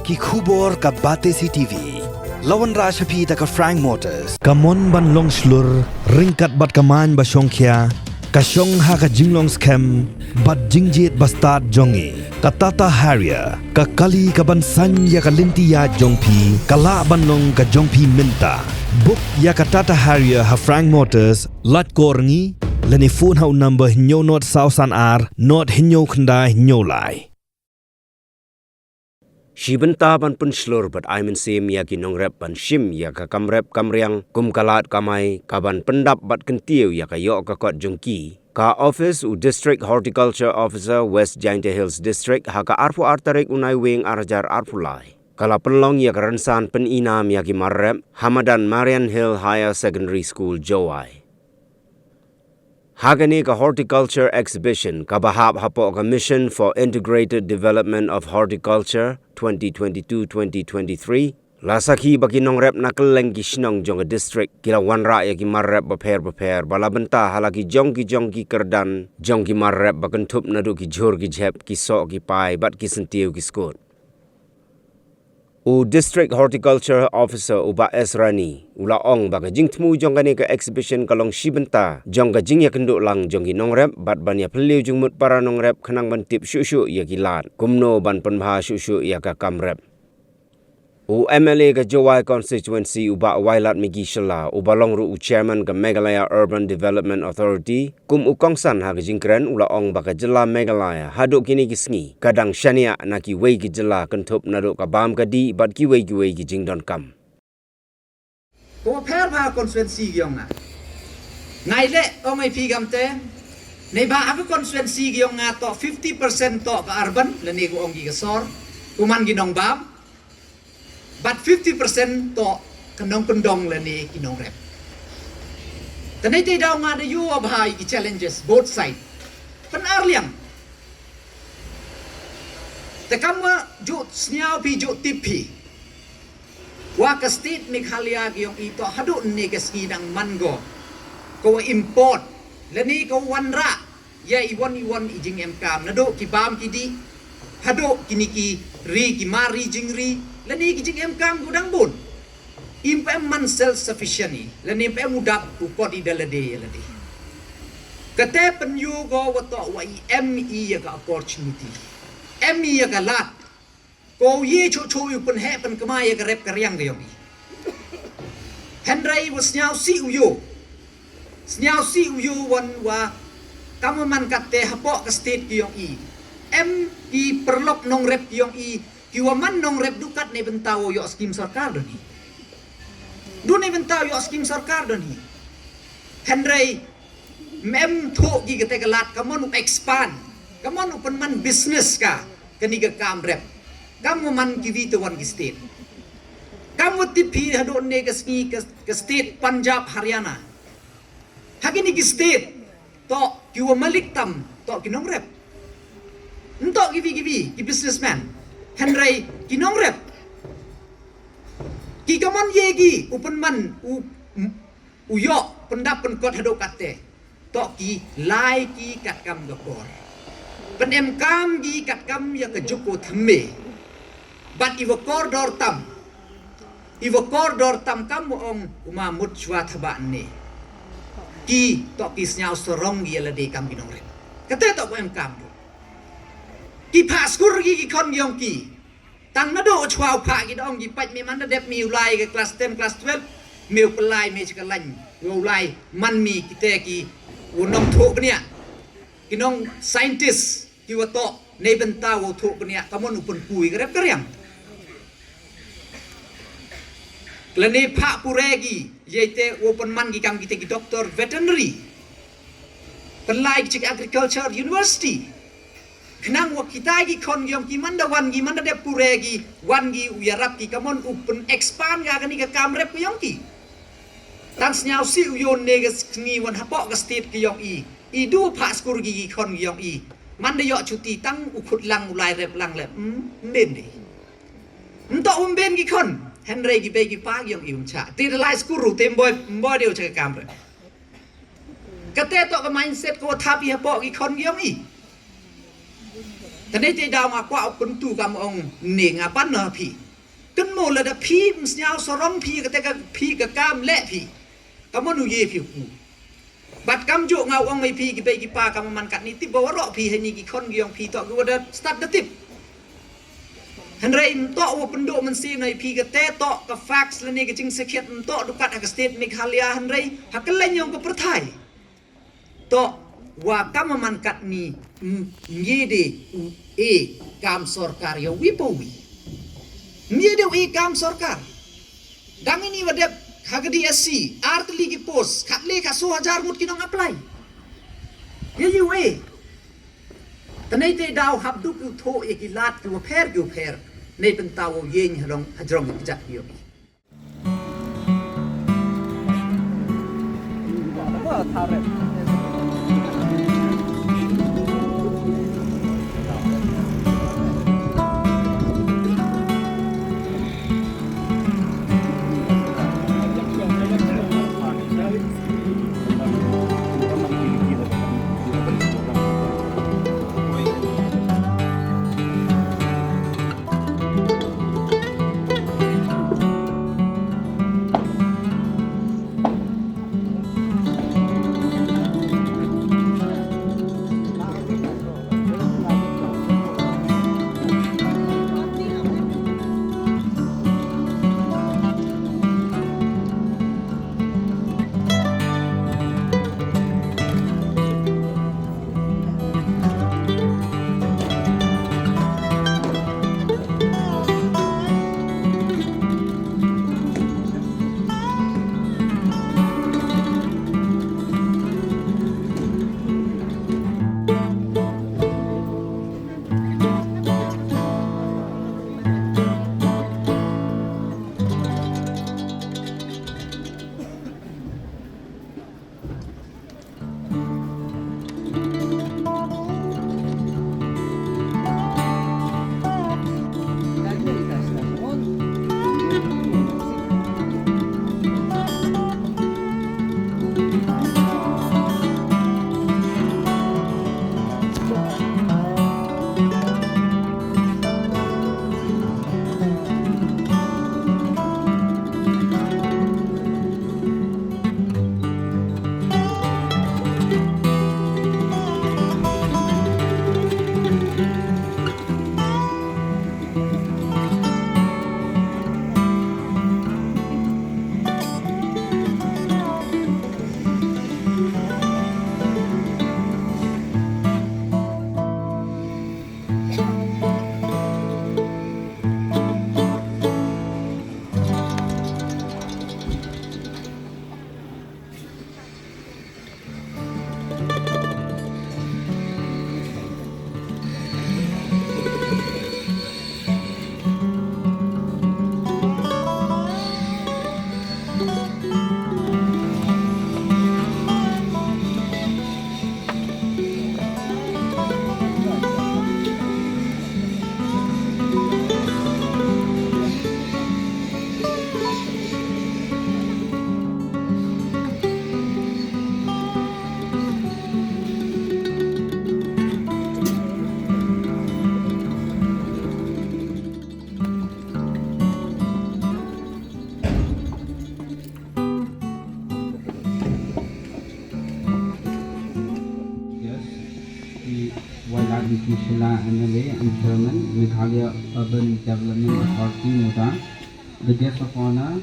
ki khubor ka Batesi TV. Lawan Rashapi ta ka Frank Motors. Kamon ban long slur ringkat bat kaman ba Shongkhia. Ka Shong ha ka Jinglong scam bat jingjit bastard jongi. Ka Tata Harrier ka kali ka ban san ya ka lintia jongpi. Ka la ban long ka jongpi minta. Book ya ka Tata Harrier ha Frank Motors lat korngi. Lani phone hau number hinyo not sausan ar not hinyo khandai hinyo lai. Shibenta ban pun slur bat aimen sim ya ki nongrep ban shim ya ka kamrep kamriang kum kalat kamai kaban pendap bat kentiu ya ka yok ka kot jongki ka office u district horticulture officer West Jaintia Hills district ha ka arfu artarik unai wing arjar arfulai kala penlong ya ka rensan peninam ya ki marrep Hamadan Marian Hill Higher Secondary School Jowai. Hagani ka horticulture exhibition ka bahab hapo ka mission for integrated development of horticulture 2022-2023 lasaki bagi nongrep nakeleng ki shnong jong district kila wanra ya ki marrep baper balabenta halaki jong ki kerdan jong ki marrep bakentup nadu ki jhur ki jhep ki sok ki pai bat ki sentiu ki skut. U District Horticulture Officer Uba Esrani ula ong baka jing temu jong kani ke exhibition kalong shibenta jong ka jing ya kenduk lang jong ki nongrep bat ban ya peliu jung mut para nongrep khenang ban tip syu ya ki lat kumno ban penbha syu ya ka kamrep. U MLA ka Jowai constituency uba wailat migi shala uba longru u chairman ka Meghalaya Urban Development Authority kum u kongsan ha ka jingkren ula ong baka jela Meghalaya haduk kini kisngi kadang shania na ki wei ki jela kentup naduk ka bam ka di bat ki wei ki jingdon kam. Ko pher ba constituency gyong na ngai le ong ai pi gamte nei ba aku constituency gyong nga to 50% to ka urban le ni ko ong gi ka sor kuman ginong bam but 50% to kanong pendong le ni kinong rep. Tanay tay daw nga na yu abhay i challenges both side. Panar liang. Takama ju sniaw pi ju tipi. Wa ka state Meghalaya gyong ito hadu ni ka skidang mango. Ko import le ni ko wanra ya iwan i jing MKM nado ki bam ki di hadu kini ki ri ki mari jingri lani ki jing MKM gudang bun impem man self sufficient ni lani impem mudap upot di dalade ladi kate penyu go wato wa ME ya ka opportunity ME ya ka lat ko ye chu yu pen he pen kama ya ka rep karyang de yomi Henry was nyao si uyo wan wa kamaman kate hapo ka state yong ki perlok nong rep yong kiwaman nong rep dukat ne bentaw yo skim sarkar doni du ne bentaw yo skim sarkar doni Henry mem tho gi kete galat kamon expand kamon open man business ka kaniga kam rep kamu man ki vitawan ki state kamu tipi hado ne ka ski ka state Punjab Haryana hagini ki state to kiwa malik tam to kinong rep entok gibi ki businessman Henry kinong rep ki kamon yegi upen man uyo pendap penkot hado kate to ki lai ki kat kam gapor pen MKM gi kat kam ya ke joko thme bat iwo koridor tam kam ong uma mut chwa thaba ne ki to ki snyau sorong gi la de kam kinong rep kate to ko MKM ki paskur ki kon gyong ki tang na do chwa pha ki dong ki pach me man dep mi ulai ke class 10 class 12 mi ulai me chka lan ulai man mi ki te ki unong tho bnia ki nong scientist ki wato ne benta wo tho bnia kamon upun kui grep karyang klane pha puregi yete open man ki kam ki te ki doctor veterinary pelai ki agriculture university kenang wa kita gi kon gyom ki manda dep puregi wan gi uyarap ki kamon open expand ga kani ka kamrep ko yong ki tan snyau si uyon ne ga ngi wan hapo ga state ki yong i du pha skur gi kon gyong i manda yo chuti tang ukut lang ulai rep lang le ben de nto ben gi kon Henry gi be gi pa gyong i cha ti lai skuru tem boy deu cha kamrep kate to ka mindset ko thapi hapo gi kon gyong i Tadi tidak aku pentu kamu ong neng apa nah pi. Kan mau lada pi mestinya sorong pi ketika pi ke kam le pi. Kamu nuye pi ku. Bat kam jo ngau ong mai pi ki bai ki pa kamu man kat ni ti bawa rok pi hani ki kon giong pi tok gua ada start the tip. Henry tok wo penduk mensi nai pi ke te tok ke fax le ni ke jing sekiat tok dukat ke state Meghalaya Henry hakelen yang ke perthai. Tok wa kamu man kat ni ngede kam sorkar yo wipowi. Ngede kam sorkar. Dang ini wadep hagadi SC artli ki post khatle ka 100,000 mut kinong apply. Ye Tanay te daw habdu ku tho ikilat ku per nei pentawo yen halong hajrong jak yo. Sheila MLA and Chairman, Meghalaya Urban Development Authority, Muda. The guest of honor,